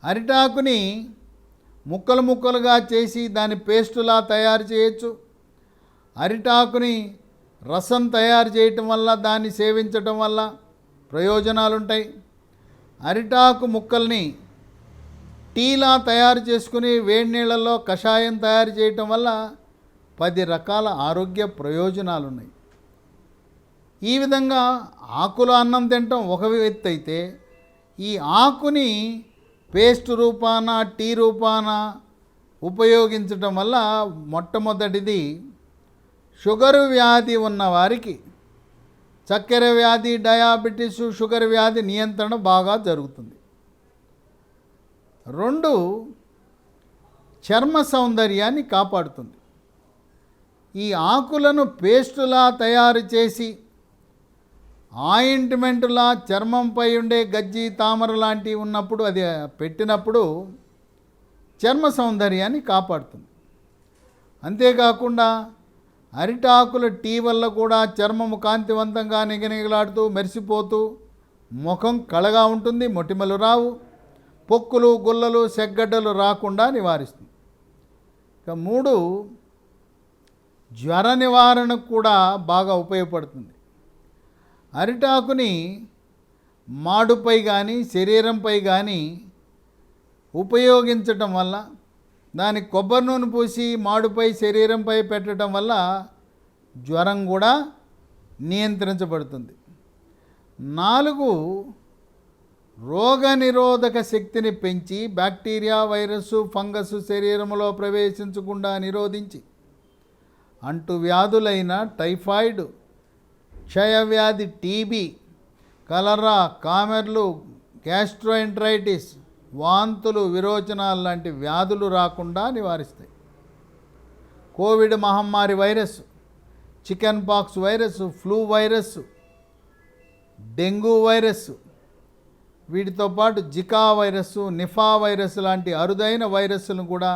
అరిటాకుని ముక్కలు ముక్కలుగా చేసి దాని పేస్టులా తయారు చేయొచ్చు. అరిటాకుని రసం తయారు చేయటం వల్ల, దాన్ని సేవించటం వల్ల ప్రయోజనాలు ఉంటాయి. అరిటాకు ముక్కల్ని టీలా తయారు చేసుకుని వేడి నీళ్ళల్లో కషాయం తయారు చేయటం వల్ల 10 రకాల ఆరోగ్య ప్రయోజనాలు ఉన్నాయి. ఈ విధంగా ఆకులో అన్నం తినటం ఒక ఎత్తు అయితే, ఈ ఆకుని పేస్ట్ రూపాన, టీ రూపాన ఉపయోగించటం వల్ల మొట్టమొదటిది షుగరు వ్యాధి ఉన్నవారికి చక్కెర వ్యాధి, డయాబెటీసు, షుగర్ వ్యాధి నియంత్రణ బాగా జరుగుతుంది. 2, చర్మ సౌందర్యాన్ని కాపాడుతుంది. ఈ ఆకులను పేస్టులా తయారు చేసి ఆయింట్మెంటులా చర్మంపై ఉండే గజ్జి, తామర లాంటివి ఉన్నప్పుడు అది పెట్టినప్పుడు చర్మ సౌందర్యాన్ని కాపాడుతుంది. అంతేకాకుండా అరిటాకుల టీ వల్ల కూడా చర్మము కాంతివంతంగా నిగనిగలాడుతూ మెరిసిపోతూ ముఖం కళగా ఉంటుంది. మొటిమలు రావు, పొక్కులు, గుల్లలు, సెగ్గడ్డలు రాకుండా నివారిస్తుంది. ఇక 3, జ్వర నివారణకు కూడా బాగా ఉపయోగపడుతుంది. అరిటాకుని మాడుపై కానీ శరీరంపై కానీ ఉపయోగించటం వల్ల, దాని కొబ్బరి నూనె పూసి మాడుపై శరీరంపై పెట్టడం వల్ల జ్వరం కూడా నియంత్రించబడుతుంది. 4, రోగనిరోధక శక్తిని పెంచి బ్యాక్టీరియా, వైరస్సు, ఫంగస్ శరీరంలో ప్రవేశించకుండా నిరోధించి అంటువ్యాధులైన టైఫాయిడ్, క్షయవ్యాధి, టీబీ, కలరా, కామెర్లు, గ్యాస్ట్రోఎంటరైటిస్, వాంతులు, విరోచనాలు లాంటి వ్యాధులు రాకుండా నివారిస్తాయి. కోవిడ్ మహమ్మారి virus, chicken pox virus, flu virus, dengue virus, వీటితో పాటు జికా వైరస్, నిఫా వైరస్ లాంటి అరుదైన వైరస్లను కూడా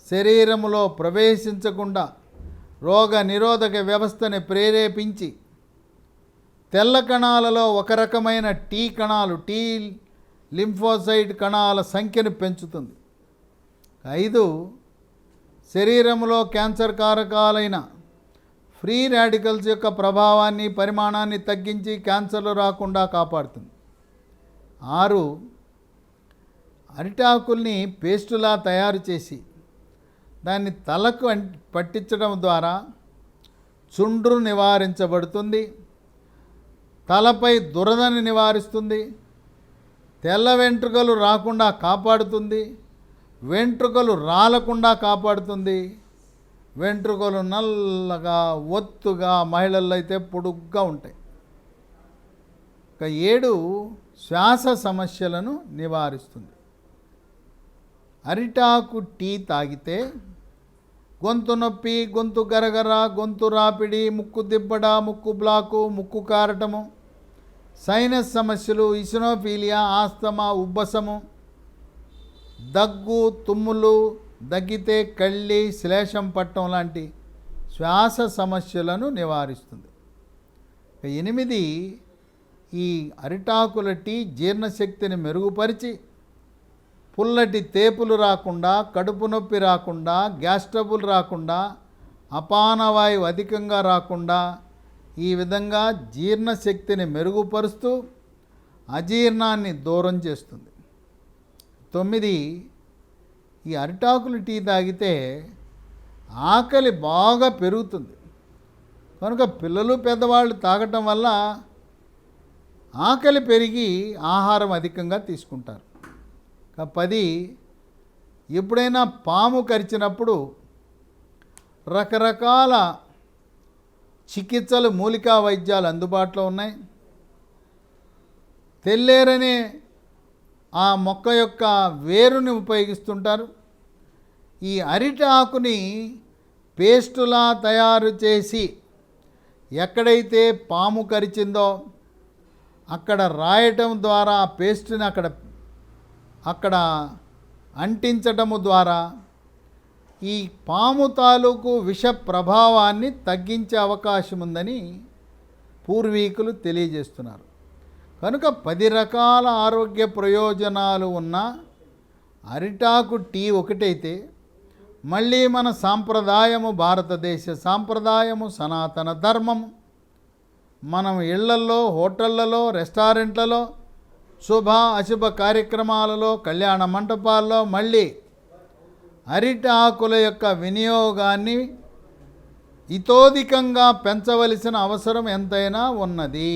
శరీరంలో ప్రవేశించకుండా రోగ నిరోధక వ్యవస్థని ప్రేరేపించి తెల్ల కణాలలో ఒక రకమైన టీ కణాలు, టీ లింఫోసైట్ కణాల సంఖ్యను పెంచుతుంది. 5, శరీరంలో క్యాన్సర్ కారకాలైన ఫ్రీ రాడికల్స్ యొక్క ప్రభావాన్ని, పరిమాణాన్ని తగ్గించి క్యాన్సర్లు రాకుండా కాపాడుతుంది. 6, అరిటాకుల్ని పేస్టులా తయారు చేసి దాన్ని తలకు పట్టించడం ద్వారా చుండ్రు నివారించబడుతుంది. తలపై దురదను నివారిస్తుంది. తెల్ల వెంట్రుకలు రాకుండా కాపాడుతుంది. వెంట్రుకలు రాలకుండా కాపాడుతుంది. వెంట్రుకలు నల్లగా, ఒత్తుగా, మహిళల్లో అయితే పొడుగ్గా ఉంటాయి. ఇక 7, శ్వాస సమస్యలను నివారిస్తుంది. అరిటాకు టీ తాగితే గొంతు నొప్పి, గొంతు గరగర, గొంతు రాపిడి, ముక్కు దిబ్బడ, ముక్కు బ్లాకు, ముక్కు కారటము, సైనస్ సమస్యలు, ఇసినోఫీలియా, ఆస్తమా, ఉబ్బసము, దగ్గు, తుమ్ములు, దగ్గితే కళ్ళి, శ్లేషం పట్టడం లాంటి శ్వాస సమస్యలను నివారిస్తుంది. 8, ఈ అరిటాకుల టీ జీర్ణశక్తిని మెరుగుపరిచి పుల్లటి తేపులు రాకుండా, కడుపు నొప్పి రాకుండా, గ్యాస్ ట్రబుల్ రాకుండా, అపానవాయువు అధికంగా రాకుండా ఈ విధంగా జీర్ణశక్తిని మెరుగుపరుస్తూ అజీర్ణాన్ని దూరం చేస్తుంది. 9, ఈ అరిటాకులు టీ తాగితే ఆకలి బాగా పెరుగుతుంది. కనుక పిల్లలు, పెద్దవాళ్ళు తాగటం వల్ల ఆకలి పెరిగి ఆహారం అధికంగా తీసుకుంటారు. 10, ఎప్పుడైనా పాము కరిచినప్పుడు రకరకాల చికిత్సలు, మూలికా వైద్యాలు అందుబాటులో ఉన్నాయి. తెల్లేరనే ఆ మొక్క యొక్క వేరుని ఉపయోగిస్తుంటారు. ఈ అరిటి ఆకుని పేస్టులా తయారు చేసి ఎక్కడైతే పాము కరిచిందో అక్కడ రాయటం ద్వారా ఆ పేస్ట్ని అక్కడ అంటించటము ద్వారా ఈ పాము తాలూకు విష ప్రభావాన్ని తగ్గించే అవకాశం ఉందని పూర్వీకులు తెలియజేస్తున్నారు. కనుక 10 రకాల ఆరోగ్య ప్రయోజనాలు ఉన్న అరిటాకు టీ ఒకటైతే మళ్ళీ మన సాంప్రదాయము, భారతదేశ సాంప్రదాయము, సనాతన ధర్మము, మనం ఇళ్లల్లో, హోటళ్లలో, రెస్టారెంట్లలో, శుభ అశుభ కార్యక్రమాలలో, కళ్యాణ మంటపాల్లో మళ్ళీ అరిటి ఆకుల యొక్క వినియోగాన్ని ఇతోధికంగా పెంచవలసిన అవసరం ఎంతైనా ఉన్నది.